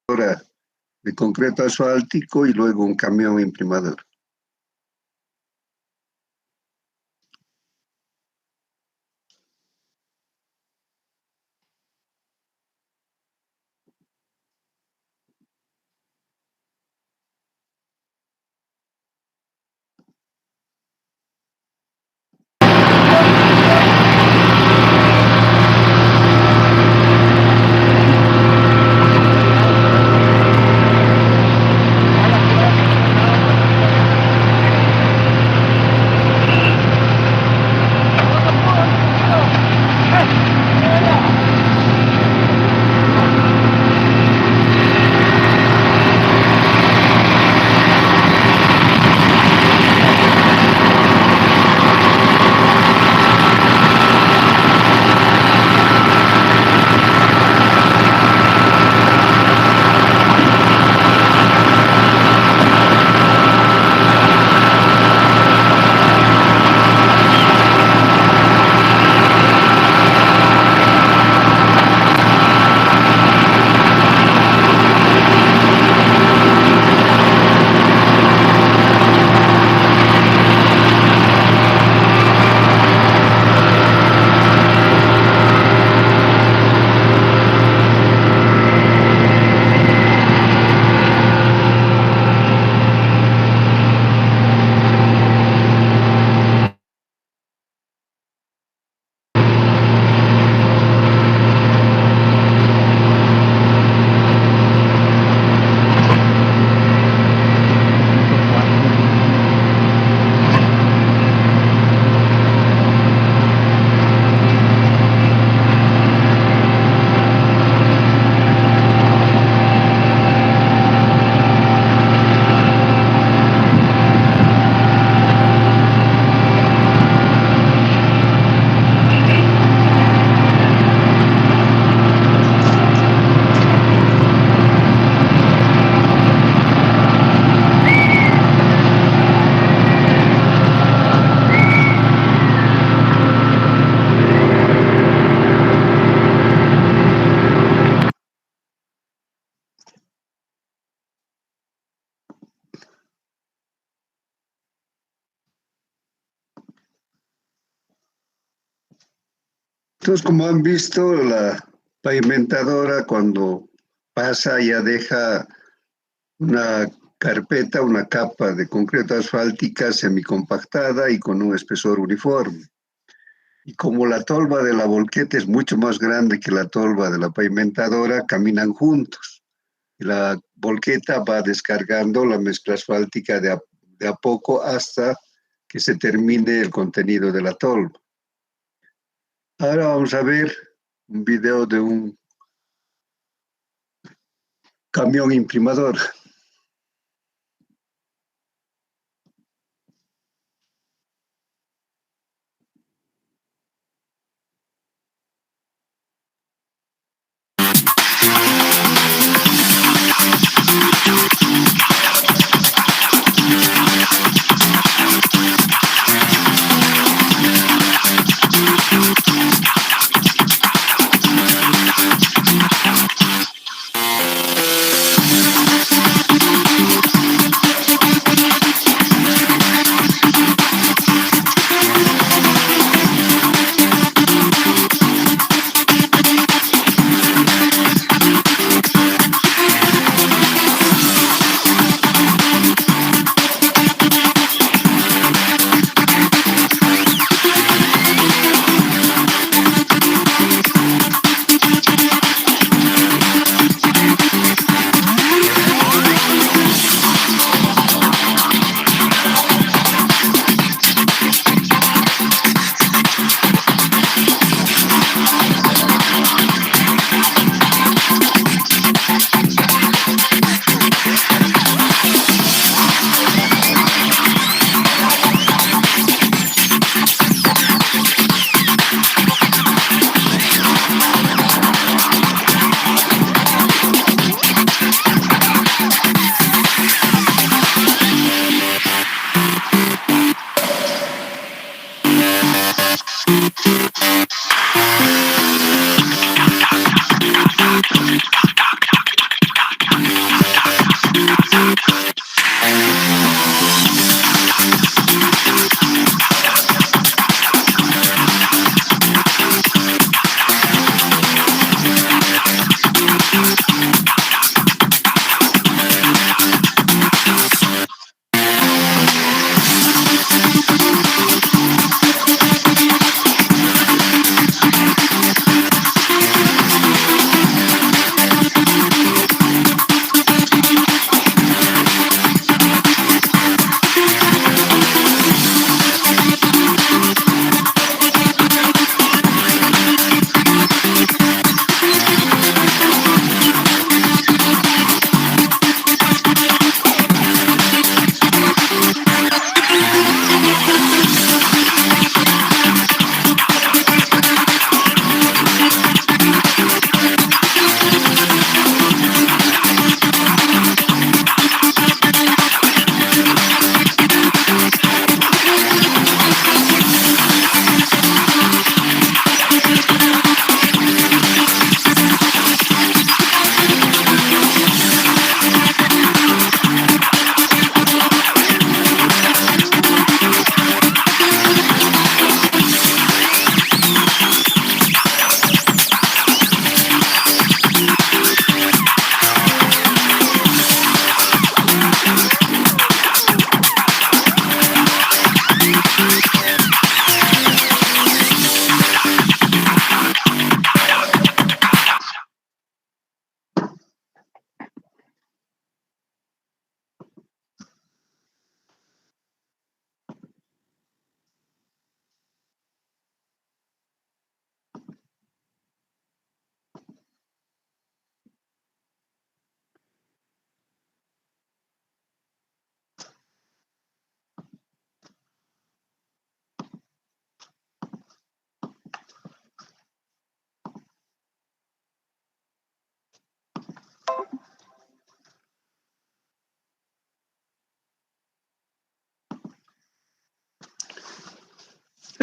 de concreto asfáltico y luego un camión imprimador. Entonces, como han visto, la pavimentadora cuando pasa ya deja una carpeta, una capa de concreto asfáltica semicompactada y con un espesor uniforme. Y como la tolva de la volqueta es mucho más grande que la tolva de la pavimentadora, caminan juntos. Y la volqueta va descargando la mezcla asfáltica de a poco hasta que se termine el contenido de la tolva. Ahora vamos a ver un video de un camión imprimador.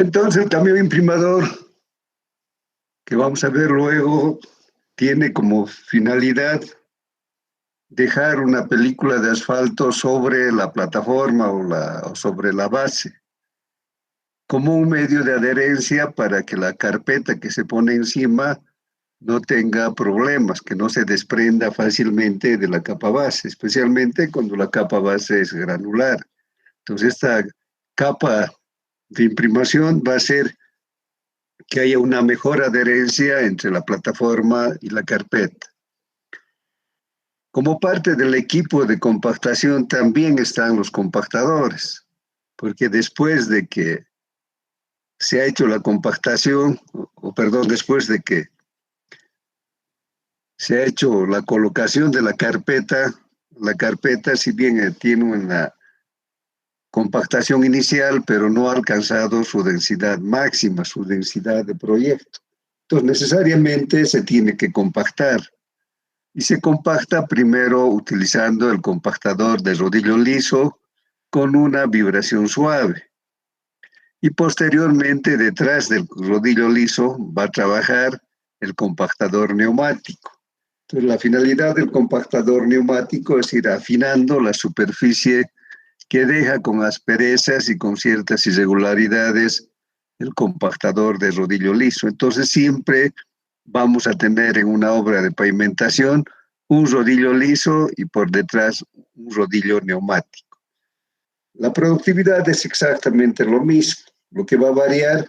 Entonces, el camión imprimador, que vamos a ver luego, tiene como finalidad dejar una película de asfalto sobre la plataforma o sobre la base, como un medio de adherencia para que la carpeta que se pone encima no tenga problemas, que no se desprenda fácilmente de la capa base, especialmente cuando la capa base es granular. Entonces, esta capa de imprimación va a hacer que haya una mejor adherencia entre la plataforma y la carpeta. Como parte del equipo de compactación también están los compactadores, porque después de que se ha hecho la compactación, perdón, después de que se ha hecho la colocación de la carpeta si bien tiene una compactación inicial, pero no ha alcanzado su densidad máxima, su densidad de proyecto. Entonces, necesariamente se tiene que compactar. Y se compacta primero utilizando el compactador de rodillo liso con una vibración suave. Y posteriormente, detrás del rodillo liso, va a trabajar el compactador neumático. Entonces, la finalidad del compactador neumático es ir afinando la superficie que deja con asperezas y con ciertas irregularidades el compactador de rodillo liso. Entonces, siempre vamos a tener en una obra de pavimentación un rodillo liso y por detrás un rodillo neumático. La productividad es exactamente lo mismo. Lo que va a variar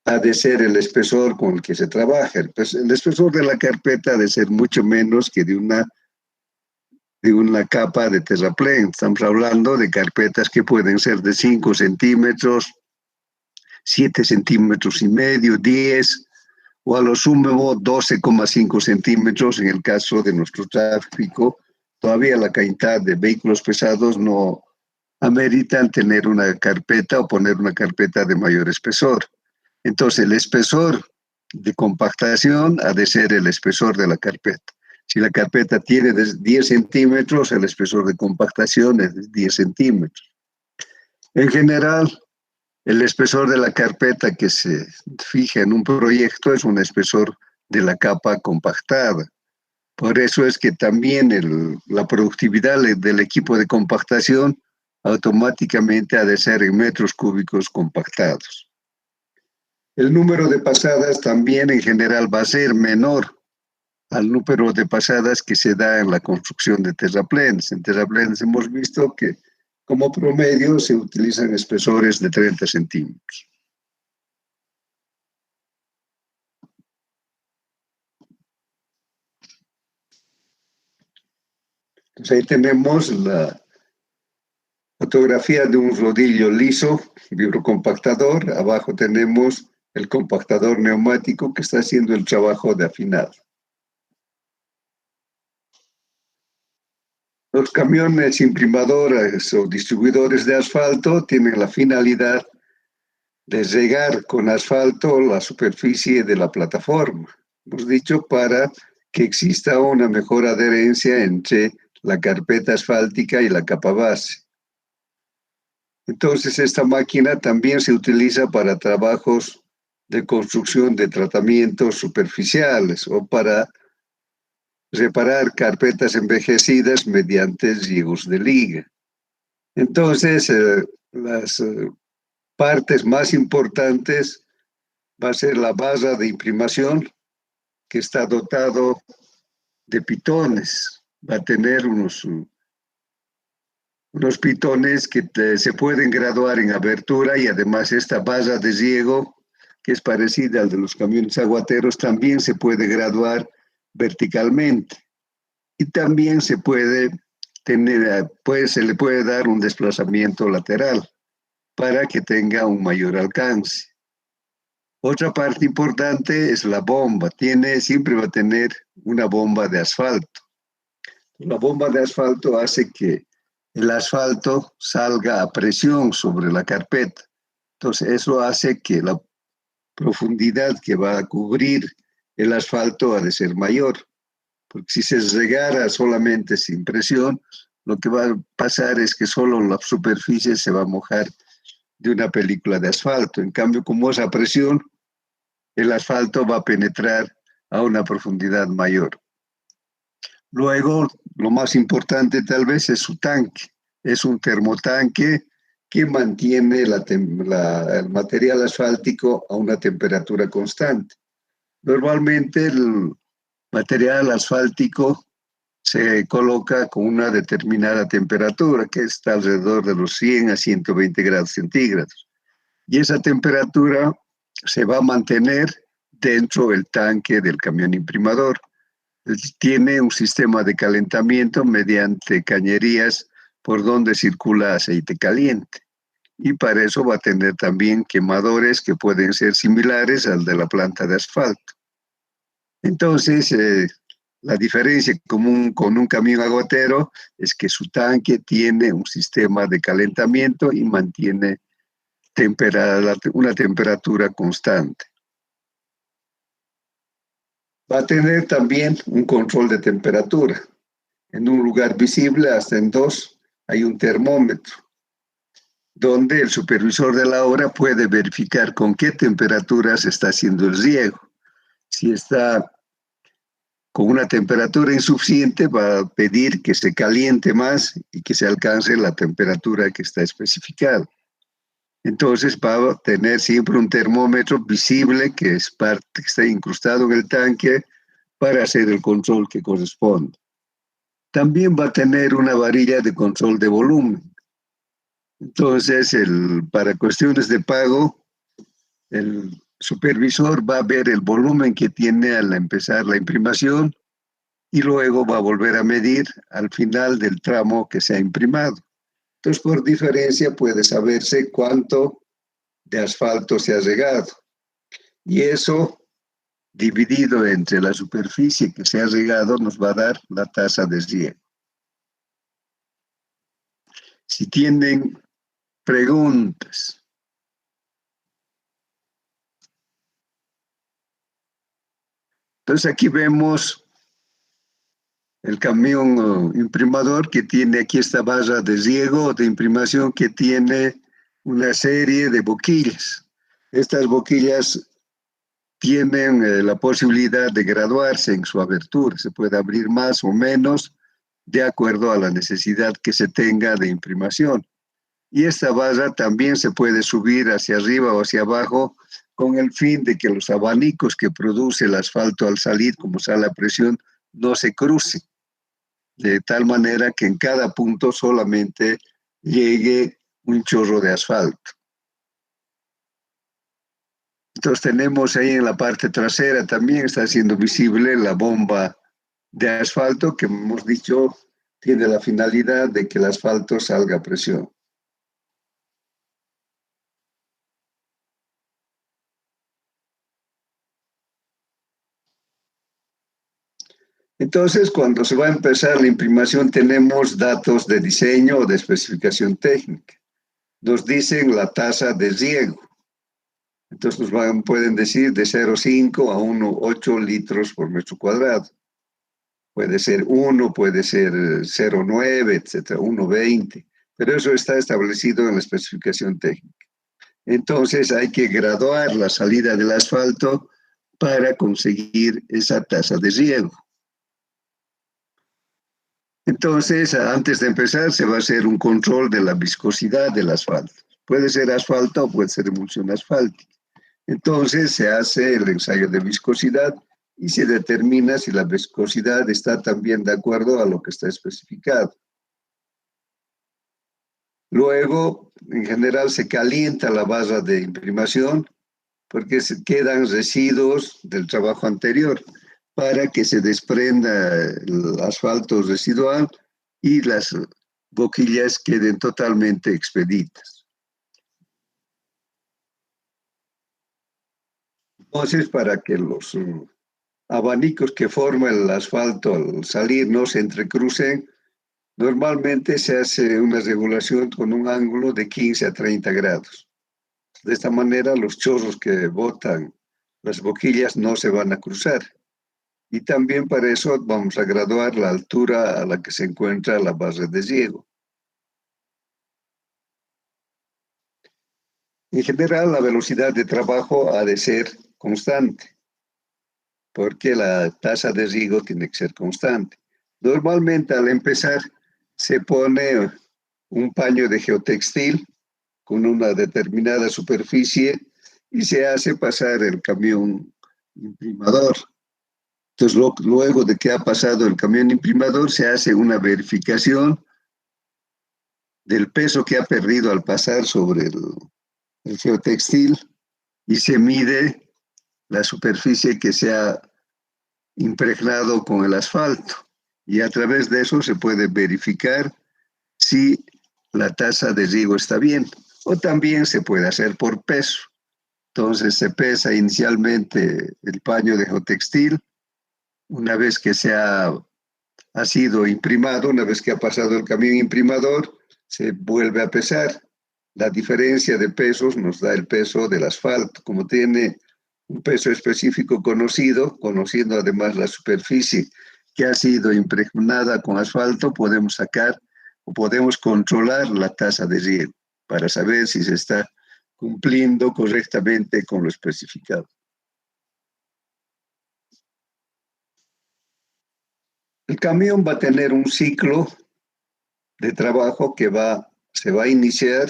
ha de ser el espesor con el que se trabaja. El espesor de la carpeta ha de ser mucho menos que de una capa de terraplén. Estamos hablando de carpetas que pueden ser de 5 centímetros, 7 centímetros y medio, 10, o a lo sumo 12,5 centímetros en el caso de nuestro tráfico. Todavía la cantidad de vehículos pesados no ameritan tener una carpeta o poner una carpeta de mayor espesor. Entonces, el espesor de compactación ha de ser el espesor de la carpeta. Si la carpeta tiene 10 centímetros, el espesor de compactación es de 10 centímetros. En general, el espesor de la carpeta que se fija en un proyecto es un espesor de la capa compactada. Por eso es que también la productividad del equipo de compactación automáticamente ha de ser en metros cúbicos compactados. El número de pasadas también en general va a ser menor al número de pasadas que se da en la construcción de terraplenes. En terraplenes hemos visto que como promedio se utilizan espesores de 30 centímetros. Entonces ahí tenemos la fotografía de un rodillo liso, vibrocompactador. Abajo tenemos el compactador neumático que está haciendo el trabajo de afinado. Los camiones imprimadores o distribuidores de asfalto tienen la finalidad de regar con asfalto la superficie de la plataforma. Hemos dicho para que exista una mejor adherencia entre la carpeta asfáltica y la capa base. Entonces, esta máquina también se utiliza para trabajos de construcción de tratamientos superficiales o para reparar carpetas envejecidas mediante riegos de liga. Entonces, las partes más importantes va a ser la barra de imprimación, que está dotado de pitones. Va a tener unos pitones que se pueden graduar en abertura y además esta barra de riego, que es parecida al de los camiones aguateros, también se puede graduar verticalmente. Y también se puede tener, se le puede dar un desplazamiento lateral para que tenga un mayor alcance. Otra parte importante es la bomba. Siempre va a tener una bomba de asfalto. La bomba de asfalto hace que el asfalto salga a presión sobre la carpeta. Entonces, eso hace que la profundidad que va a cubrir el asfalto ha de ser mayor. Porque si se regara solamente sin presión, lo que va a pasar es que solo la superficie se va a mojar de una película de asfalto. En cambio, como es a presión, el asfalto va a penetrar a una profundidad mayor. Luego, lo más importante tal vez es su tanque. Es un termotanque que mantiene el material asfáltico a una temperatura constante. Normalmente el material asfáltico se coloca con una determinada temperatura, que está alrededor de los 100 a 120 grados centígrados. Y esa temperatura se va a mantener dentro del tanque del camión imprimador. Tiene un sistema de calentamiento mediante cañerías por donde circula aceite caliente. Y para eso va a tener también quemadores que pueden ser similares al de la planta de asfalto. Entonces, la diferencia común con un camión agotero es que su tanque tiene un sistema de calentamiento y mantiene una temperatura constante. Va a tener también un control de temperatura. En un lugar visible, hasta en 2, hay un termómetro, donde el supervisor de la obra puede verificar con qué temperatura se está haciendo el riego. Si está con una temperatura insuficiente, va a pedir que se caliente más y que se alcance la temperatura que está especificada. Entonces va a tener siempre un termómetro visible que está incrustado en el tanque para hacer el control que corresponde. También va a tener una varilla de control de volumen. Entonces, para cuestiones de pago, el supervisor va a ver el volumen que tiene al empezar la imprimación y luego va a volver a medir al final del tramo que se ha imprimado. Entonces, por diferencia puede saberse cuánto de asfalto se ha regado. Y eso, dividido entre la superficie que se ha regado, nos va a dar la tasa de riego. Si tienen preguntas. Entonces aquí vemos el camión imprimador que tiene aquí esta barra de riego de imprimación que tiene una serie de boquillas. Estas boquillas tienen la posibilidad de graduarse en su abertura. Se puede abrir más o menos de acuerdo a la necesidad que se tenga de imprimación. Y esta barra también se puede subir hacia arriba o hacia abajo con el fin de que los abanicos que produce el asfalto al salir, como sale a presión, no se crucen, de tal manera que en cada punto solamente llegue un chorro de asfalto. Entonces tenemos ahí en la parte trasera también está siendo visible la bomba de asfalto que hemos dicho tiene la finalidad de que el asfalto salga a presión. Entonces, cuando se va a empezar la imprimación, tenemos datos de diseño o de especificación técnica. Nos dicen la tasa de riego. Entonces, pueden decir de 0,5 a 1,8 litros por metro cuadrado. Puede ser 1, puede ser 0,9, etcétera, 1,20. Pero eso está establecido en la especificación técnica. Entonces, hay que graduar la salida del asfalto para conseguir esa tasa de riego. Entonces, antes de empezar, se va a hacer un control de la viscosidad del asfalto. Puede ser asfalto o puede ser emulsión asfáltica. Entonces, se hace el ensayo de viscosidad y se determina si la viscosidad está también de acuerdo a lo que está especificado. Luego, en general, se calienta la barra de imprimación porque se quedan residuos del trabajo anterior para que se desprenda el asfalto residual y las boquillas queden totalmente expeditas. Entonces, para que los abanicos que forma el asfalto al salir no se entrecrucen, normalmente se hace una regulación con un ángulo de 15 a 30 grados. De esta manera, los chorros que botan las boquillas no se van a cruzar. Y también para eso vamos a graduar la altura a la que se encuentra la barra de riego. En general, la velocidad de trabajo ha de ser constante, porque la tasa de riego tiene que ser constante. Normalmente, al empezar, se pone un paño de geotextil con una determinada superficie y se hace pasar el camión imprimador. Entonces, luego de que ha pasado el camión imprimador, se hace una verificación del peso que ha perdido al pasar sobre el geotextil y se mide la superficie que se ha impregnado con el asfalto. Y a través de eso se puede verificar si la tasa de riego está bien. O también se puede hacer por peso. Entonces se pesa inicialmente el paño de geotextil. Una vez que ha sido imprimado, una vez que ha pasado el camión imprimador, se vuelve a pesar. La diferencia de pesos nos da el peso del asfalto. Como tiene un peso específico conocido, conociendo además la superficie que ha sido impregnada con asfalto, podemos sacar o podemos controlar la tasa de riego para saber si se está cumpliendo correctamente con lo especificado. El camión va a tener un ciclo de trabajo que se va a iniciar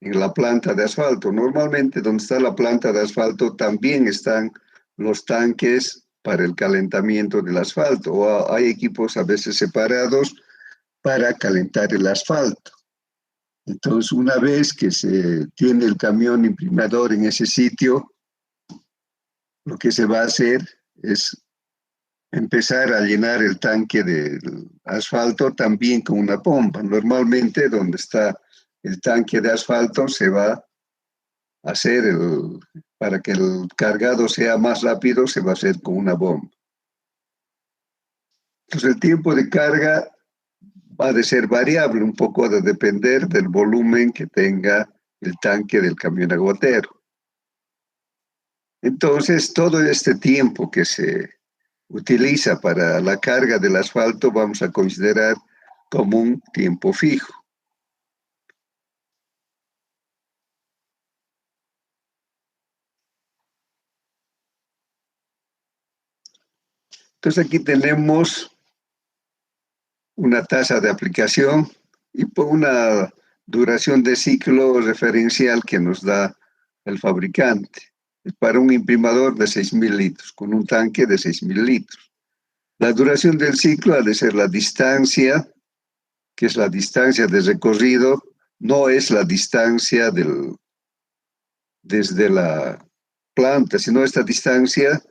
en la planta de asfalto. Normalmente donde está la planta de asfalto también están los tanques para el calentamiento del asfalto, o hay equipos a veces separados para calentar el asfalto. Entonces, una vez que se tiene el camión imprimador en ese sitio, lo que se va a hacer es empezar a llenar el tanque del asfalto también con una bomba. Normalmente donde está el tanque de asfalto se va a hacer, para que el cargado sea más rápido, se va a hacer con una bomba. Entonces el tiempo de carga va a ser variable, un poco de depender del volumen que tenga el tanque del camión agotero. Entonces todo este tiempo que se utiliza para la carga del asfalto vamos a considerar como un tiempo fijo. Entonces aquí tenemos una tasa de aplicación y una duración de ciclo referencial que nos da el fabricante. Es para un imprimador de 6.000 litros, con un tanque de 6.000 litros. La duración del ciclo ha de ser la distancia, que es la distancia de recorrido, no es la distancia desde la planta, sino esta distancia,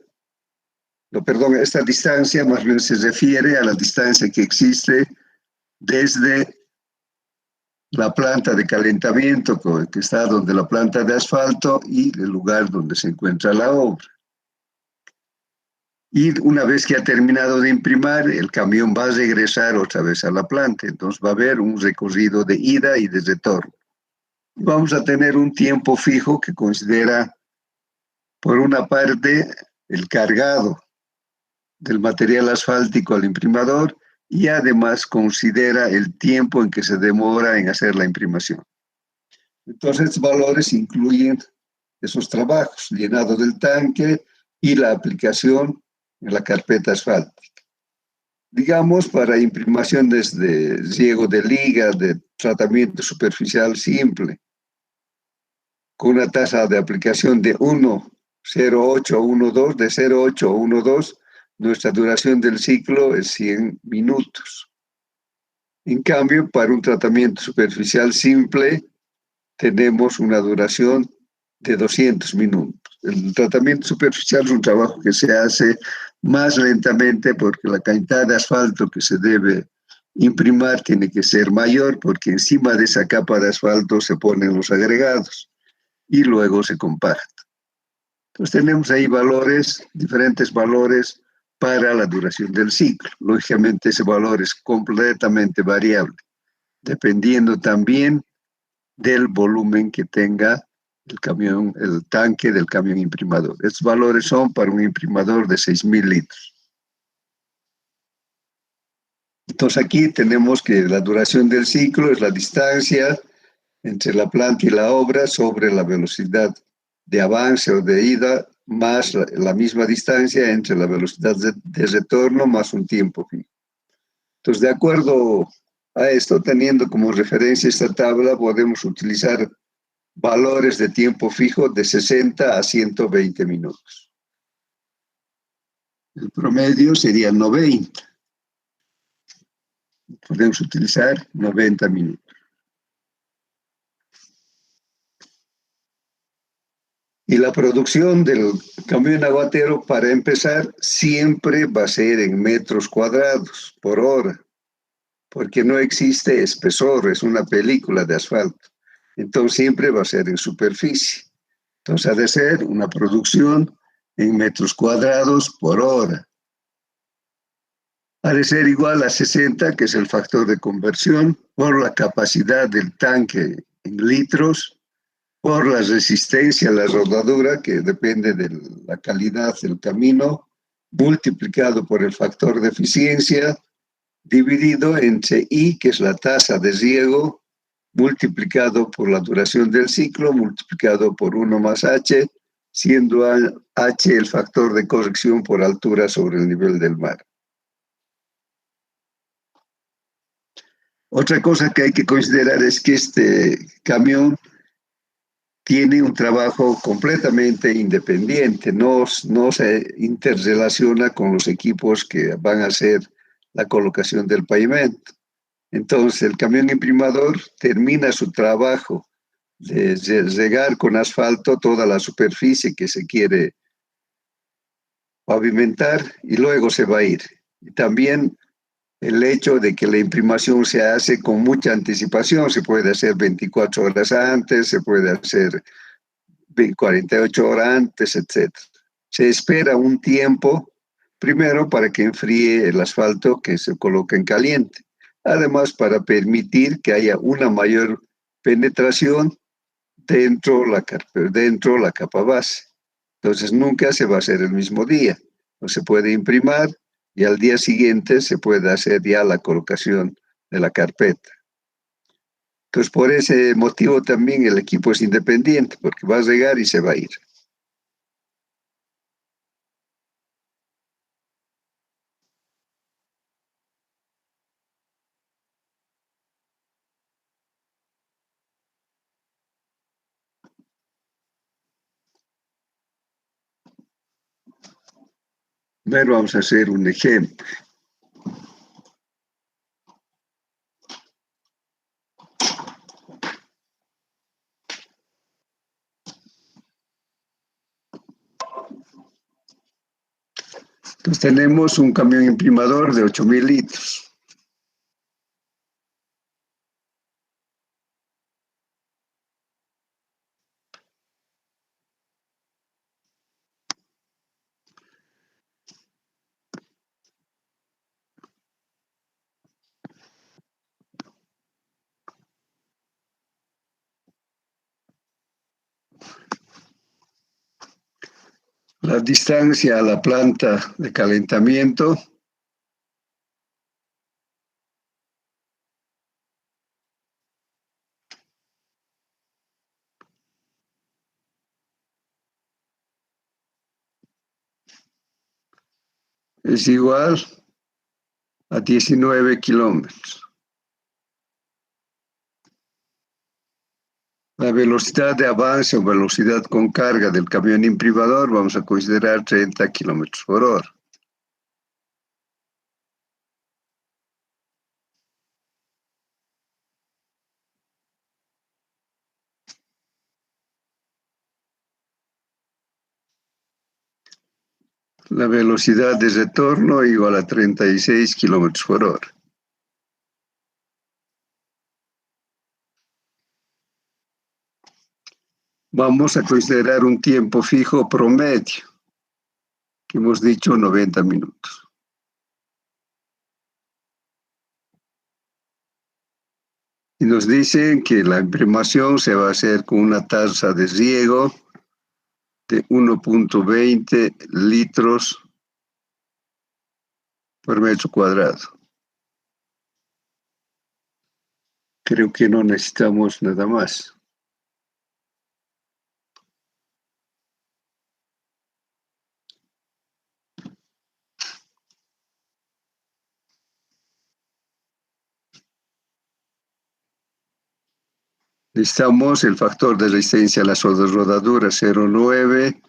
no, perdón, esta distancia más bien se refiere a la distancia que existe desde la planta de calentamiento, que está donde la planta de asfalto, y el lugar donde se encuentra la obra. Y una vez que ha terminado de imprimir, el camión va a regresar otra vez a la planta. Entonces va a haber un recorrido de ida y de retorno. Vamos a tener un tiempo fijo que considera, por una parte, el cargado del material asfáltico al imprimador, y además considera el tiempo en que se demora en hacer la imprimación. Entonces, estos valores incluyen esos trabajos, llenado del tanque y la aplicación en la carpeta asfáltica. Digamos, para imprimaciones de riego de liga, de tratamiento superficial simple, con una tasa de aplicación de 1,08 a 1,2, de 0,8 a 1,2, nuestra duración del ciclo es 100 minutos. En cambio, para un tratamiento superficial simple, tenemos una duración de 200 minutos. El tratamiento superficial es un trabajo que se hace más lentamente porque la cantidad de asfalto que se debe imprimir tiene que ser mayor, porque encima de esa capa de asfalto se ponen los agregados y luego se compacta. Entonces tenemos ahí valores, diferentes valores para la duración del ciclo. Lógicamente ese valor es completamente variable, dependiendo también del volumen que tenga el camión, el tanque del camión imprimador. Estos valores son para un imprimador de 6.000 litros. Entonces aquí tenemos que la duración del ciclo es la distancia entre la planta y la obra sobre la velocidad de avance o de ida más la misma distancia entre la velocidad de retorno más un tiempo fijo. Entonces, de acuerdo a esto, teniendo como referencia esta tabla, podemos utilizar valores de tiempo fijo de 60 a 120 minutos. El promedio sería 90. Podemos utilizar 90 minutos. Y la producción del camión aguatero, para empezar, siempre va a ser en metros cuadrados por hora, porque no existe espesor, es una película de asfalto. Entonces siempre va a ser en superficie. Entonces ha de ser una producción en metros cuadrados por hora. Ha de ser igual a 60, que es el factor de conversión, por la capacidad del tanque en litros, por la resistencia a la rodadura, que depende de la calidad del camino, multiplicado por el factor de eficiencia, dividido entre I, que es la tasa de riego, multiplicado por la duración del ciclo, multiplicado por 1 más H, siendo H el factor de corrección por altura sobre el nivel del mar. Otra cosa que hay que considerar es que este camión tiene un trabajo completamente independiente, no se interrelaciona con los equipos que van a hacer la colocación del pavimento. Entonces, el camión imprimador termina su trabajo de regar con asfalto toda la superficie que se quiere pavimentar y luego se va a ir. Y también el hecho de que la imprimación se hace con mucha anticipación, se puede hacer 24 horas antes, se puede hacer 48 horas antes, etc. Se espera un tiempo, primero para que enfríe el asfalto que se coloca en caliente, además para permitir que haya una mayor penetración dentro la capa base. Entonces nunca se va a hacer el mismo día, no se puede imprimir y al día siguiente se puede hacer ya la colocación de la carpeta. Entonces, por ese motivo también el equipo es independiente, porque va a llegar y se va a ir. Pero vamos a hacer un ejemplo. Entonces tenemos un camión imprimador de 8,000 litros. La distancia a la planta de calentamiento es igual a 19 kilómetros. La velocidad de avance o velocidad con carga del camión imprimador vamos a considerar 30 kilómetros por hora. La velocidad de retorno igual a 36 kilómetros por hora. Vamos a considerar un tiempo fijo promedio, que hemos dicho 90 minutos. Y nos dicen que la imprimación se va a hacer con una tasa de riego de 1,20 litros por metro cuadrado. Creo que no necesitamos nada más. Necesitamos el factor de resistencia a las rodaduras 0,9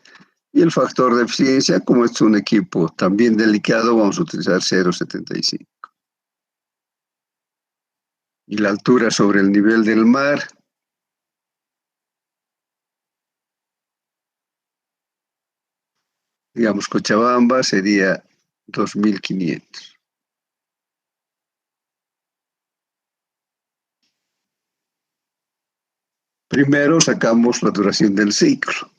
y el factor de eficiencia, como es un equipo también delicado, vamos a utilizar 0,75. Y la altura sobre el nivel del mar, digamos Cochabamba, sería 2.500. Primero sacamos la duración del ciclo,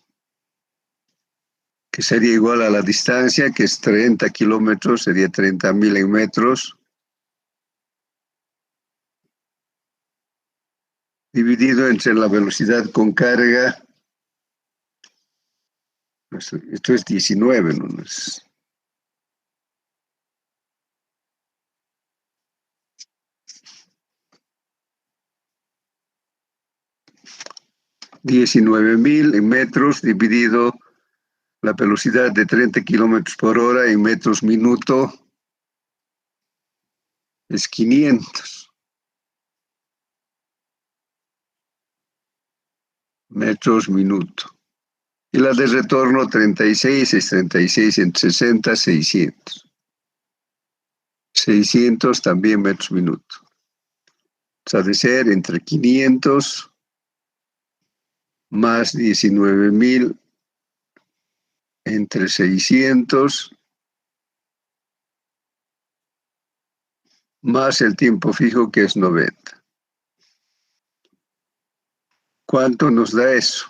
que sería igual a la distancia, que es 30 kilómetros, sería 30.000 en metros, dividido entre la velocidad con carga. Esto es 19, ¿no? Es 19.000 en metros dividido la velocidad de 30 kilómetros por hora en metros minuto es 500 metros minuto. Y la de retorno 36 es 36 entre 60, 600. 600 también metros minuto. O sea, de ser entre 500 más 19.000 entre 600 más el tiempo fijo que es 90. ¿Cuánto nos da eso?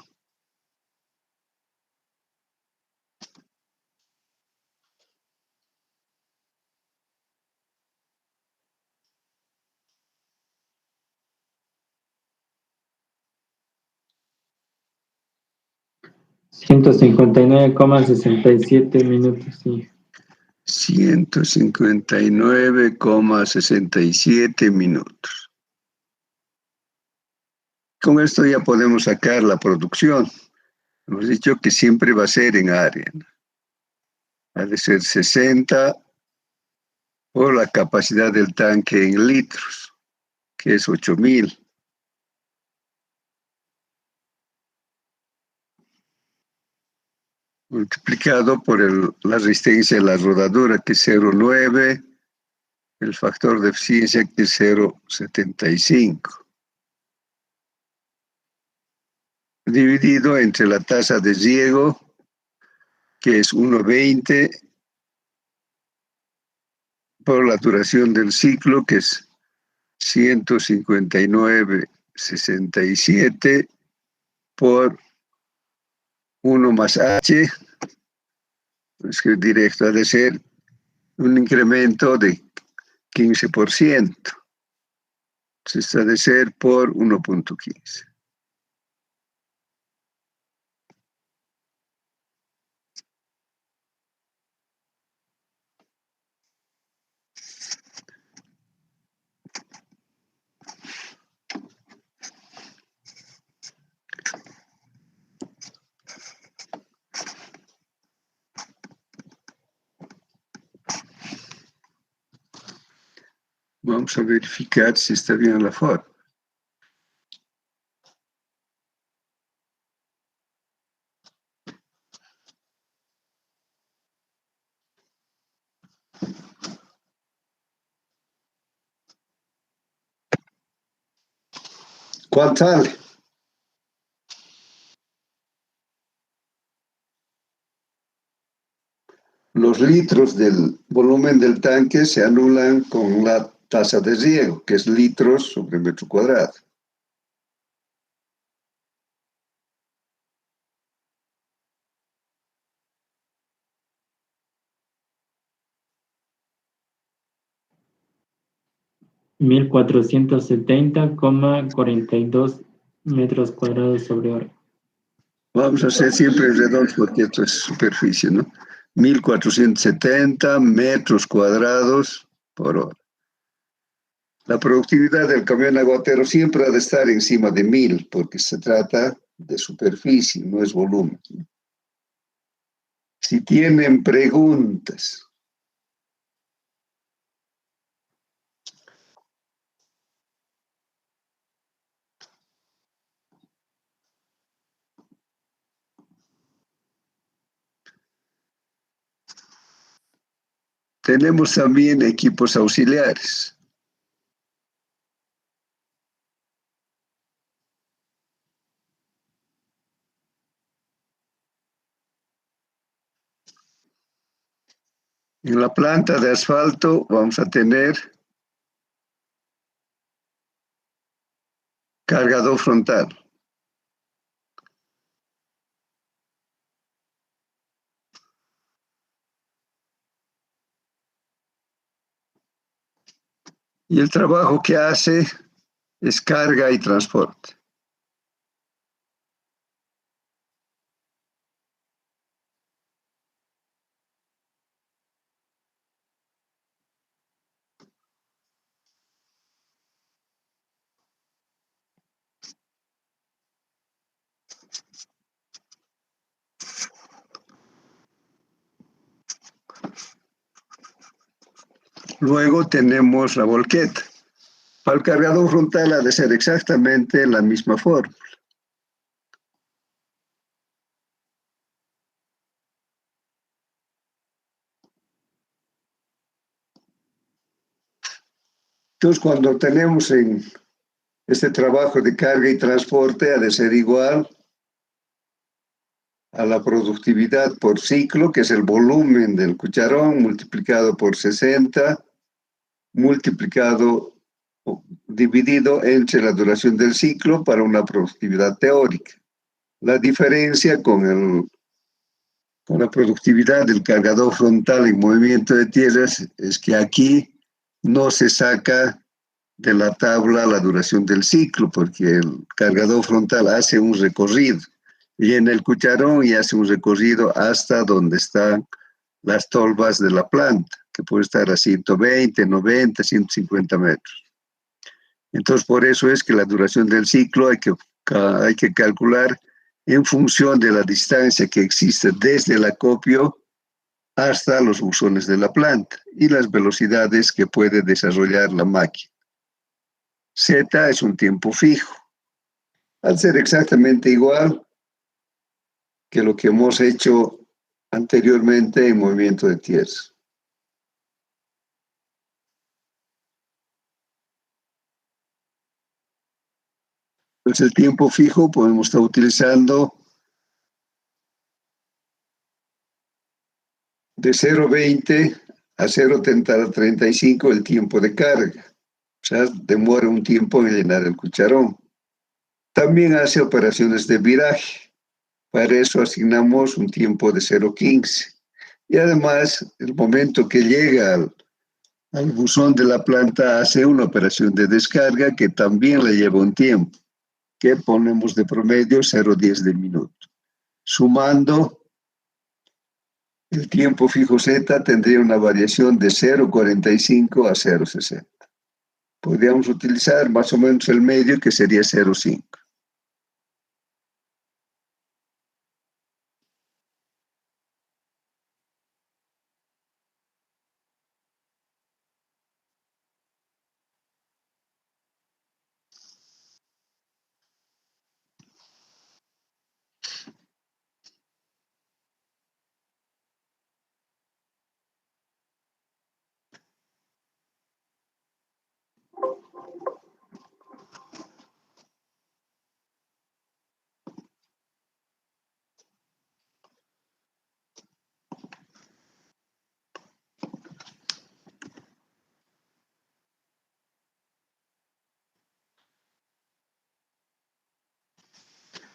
$159,67, sí. 159,67 minutos. Con esto ya podemos sacar la producción. Hemos dicho que siempre va a ser en área, ¿no? Ha de ser 60 por la capacidad del tanque en litros, que es 8.000. Multiplicado por la resistencia de la rodadura, que es 0,9, el factor de eficiencia, que es 0,75. Dividido entre la tasa de riego, que es 1,20, por la duración del ciclo, que es 159,67 por 1 más H, es que directo ha de ser un incremento de 15%. Entonces ha de ser por 1,15. Vamos a verificar si está bien la forma. ¿Cuánto sale? Los litros del volumen del tanque se anulan con la tasa de riego, que es litros sobre metro cuadrado. $1,470,42 metros cuadrados sobre hora. Vamos a hacer siempre redondos porque esto es superficie, ¿no? 1.470 metros cuadrados por hora. La productividad del camión aguatero siempre ha de estar encima de 1000, porque se trata de superficie, no es volumen. Si tienen preguntas. Tenemos también equipos auxiliares. En la planta de asfalto vamos a tener cargador frontal. Y el trabajo que hace es carga y transporte. Luego tenemos la volqueta. Para el cargador frontal ha de ser exactamente la misma forma. Entonces, cuando tenemos en este trabajo de carga y transporte, ha de ser igual a la productividad por ciclo, que es el volumen del cucharón, multiplicado por 60, multiplicado o dividido entre la duración del ciclo para una productividad teórica. La diferencia con la productividad del cargador frontal en movimiento de tierras es que aquí no se saca de la tabla la duración del ciclo, porque el cargador frontal hace un recorrido y en el cucharón y hace un recorrido hasta donde están las tolvas de la planta, que puede estar a 120, 90, 150 metros. Entonces, por eso es que la duración del ciclo hay que calcular en función de la distancia que existe desde el acopio hasta los buzones de la planta y las velocidades que puede desarrollar la máquina. Z es un tiempo fijo. Al ser exactamente igual que lo que hemos hecho anteriormente en movimiento de tierra. Pues el tiempo fijo podemos estar utilizando de 0,20 a 0,35 el tiempo de carga. O sea, demora un tiempo en llenar el cucharón. También hace operaciones de viraje. Para eso asignamos un tiempo de 0,15. Y además, el momento que llega al buzón de la planta hace una operación de descarga que también le lleva un tiempo, que ponemos de promedio 0,10 de minuto. Sumando el tiempo fijo Z tendría una variación de 0,45 a 0,60. Podríamos utilizar más o menos el medio, que sería 0,5.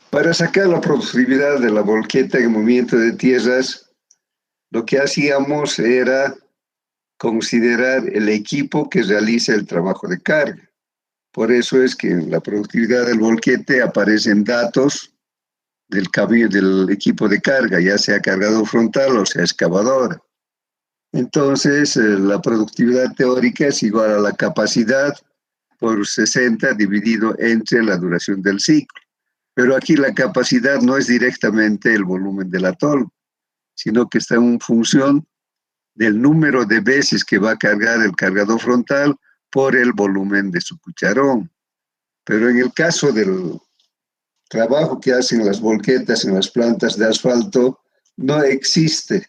Para sacar la productividad de la volqueta en movimiento de tierras, lo que hacíamos era considerar el equipo que realiza el trabajo de carga. Por eso es que en la productividad del volquete aparecen datos del equipo de carga, ya sea cargador frontal o sea excavadora. Entonces, la productividad teórica es igual a la capacidad por 60 dividido entre la duración del ciclo. Pero aquí la capacidad no es directamente el volumen de la tolva, sino que está en función del número de veces que va a cargar el cargador frontal por el volumen de su cucharón. Pero en el caso del trabajo que hacen las volquetas en las plantas de asfalto, no existe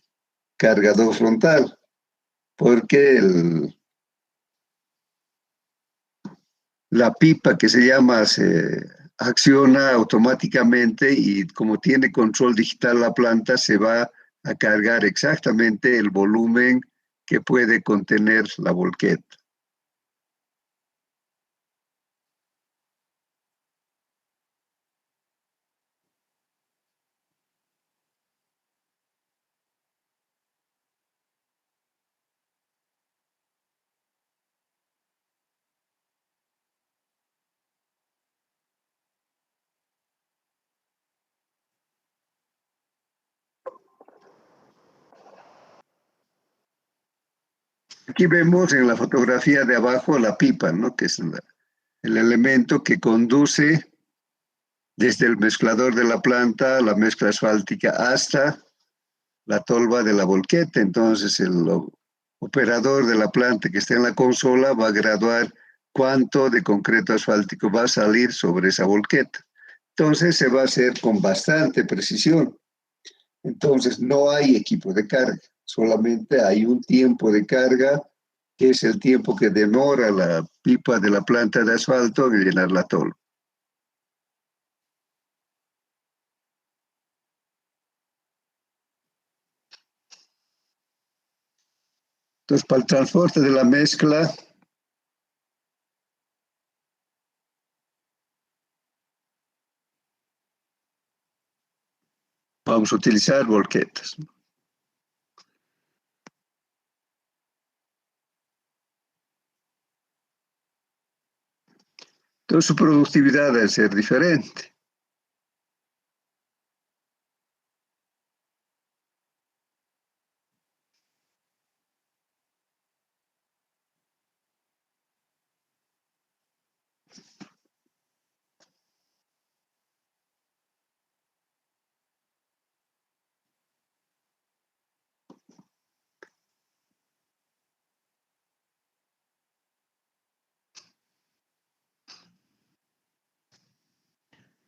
cargador frontal, porque la pipa que se llama se acciona automáticamente y como tiene control digital la planta, se va a cargar exactamente el volumen que puede contener la volqueta. Aquí vemos en la fotografía de abajo la pipa, ¿no? Que es el elemento que conduce desde el mezclador de la planta, la mezcla asfáltica, hasta la tolva de la volqueta. Entonces el operador de la planta que está en la consola va a graduar cuánto de concreto asfáltico va a salir sobre esa volqueta. Entonces se va a hacer con bastante precisión. Entonces no hay equipo de carga, solamente hay un tiempo de carga, que es el tiempo que demora la pipa de la planta de asfalto en llenar la tolva. Entonces, para el transporte de la mezcla, vamos a utilizar volquetas. Entonces, su productividad debe ser diferente.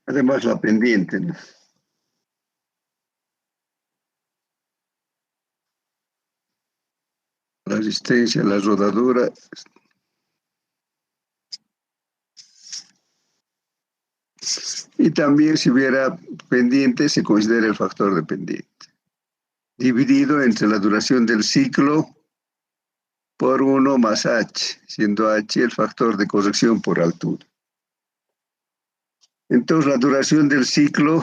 Además, la pendiente, ¿no? La resistencia, la rodadura. Y también si hubiera pendiente, se considera el factor de pendiente, dividido entre la duración del ciclo por 1 más h, siendo h el factor de corrección por altura. Entonces la duración del ciclo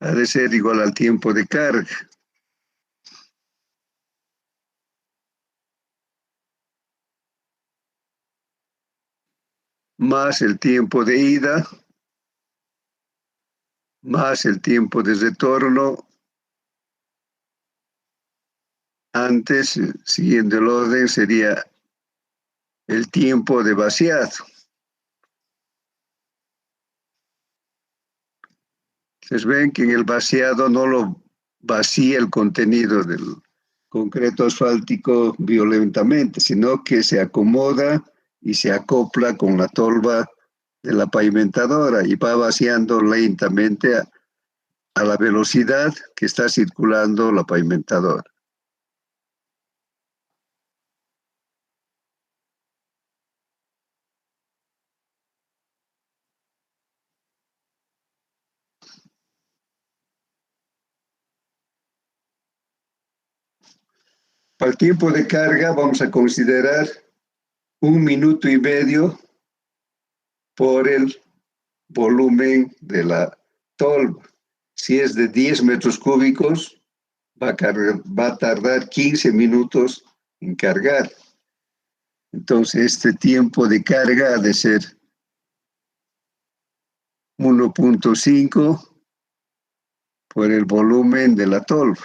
ha de ser igual al tiempo de carga. Más el tiempo de ida, más el tiempo de retorno. Antes, siguiendo el orden, sería el tiempo de vaciado. Ustedes ven que en el vaciado no lo vacía el contenido del concreto asfáltico violentamente, sino que se acomoda y se acopla con la tolva de la pavimentadora y va vaciando lentamente a la velocidad que está circulando la pavimentadora. Para el tiempo de carga vamos a considerar 1,5 minutos por el volumen de la tolva. Si es de 10 metros cúbicos, va a tardar 15 minutos en cargar. Entonces, este tiempo de carga ha de ser 1,5 por el volumen de la tolva.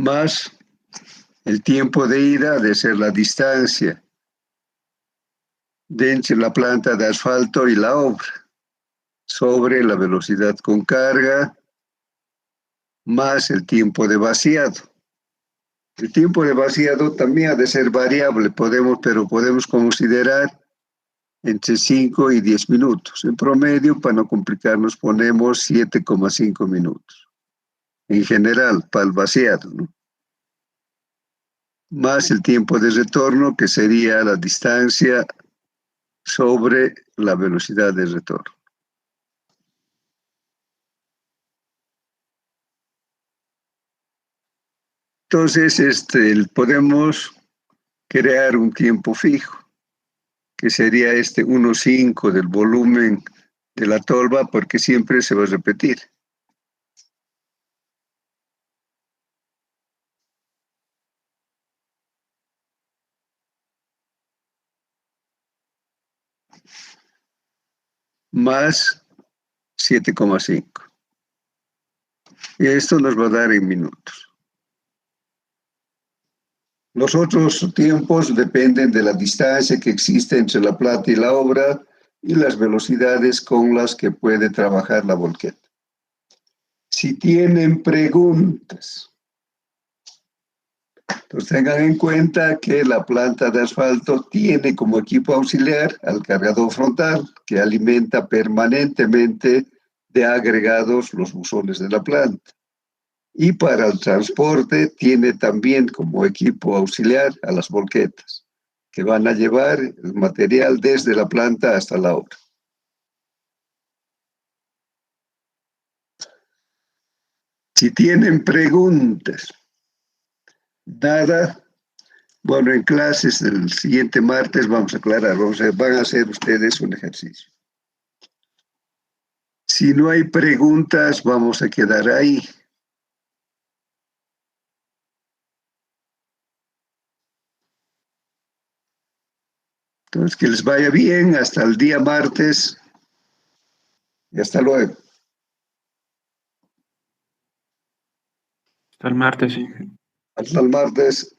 más el tiempo de ida, de ser la distancia de entre la planta de asfalto y la obra, sobre la velocidad con carga, más el tiempo de vaciado. El tiempo de vaciado también ha de ser variable, pero podemos considerar entre 5 y 10 minutos. En promedio, para no complicarnos, ponemos 7,5 minutos. En general, para el vaciado, ¿no? Más el tiempo de retorno, que sería la distancia sobre la velocidad de retorno. Entonces, podemos crear un tiempo fijo, que sería 1,5 del volumen de la tolva, porque siempre se va a repetir. Más 7,5. Y esto nos va a dar en minutos. Los otros tiempos dependen de la distancia que existe entre la planta y la obra y las velocidades con las que puede trabajar la volqueta. Si tienen preguntas, pues tengan en cuenta que la planta de asfalto tiene como equipo auxiliar al cargador frontal, que alimenta permanentemente de agregados los buzones de la planta. Y para el transporte tiene también como equipo auxiliar a las volquetas, que van a llevar el material desde la planta hasta la obra. Si tienen preguntas, nada, bueno, en clases del siguiente martes vamos a aclarar, van a hacer ustedes un ejercicio. Si no hay preguntas, vamos a quedar ahí. Entonces, que les vaya bien hasta el día martes y hasta luego. Hasta el martes, sí. Hasta el martes.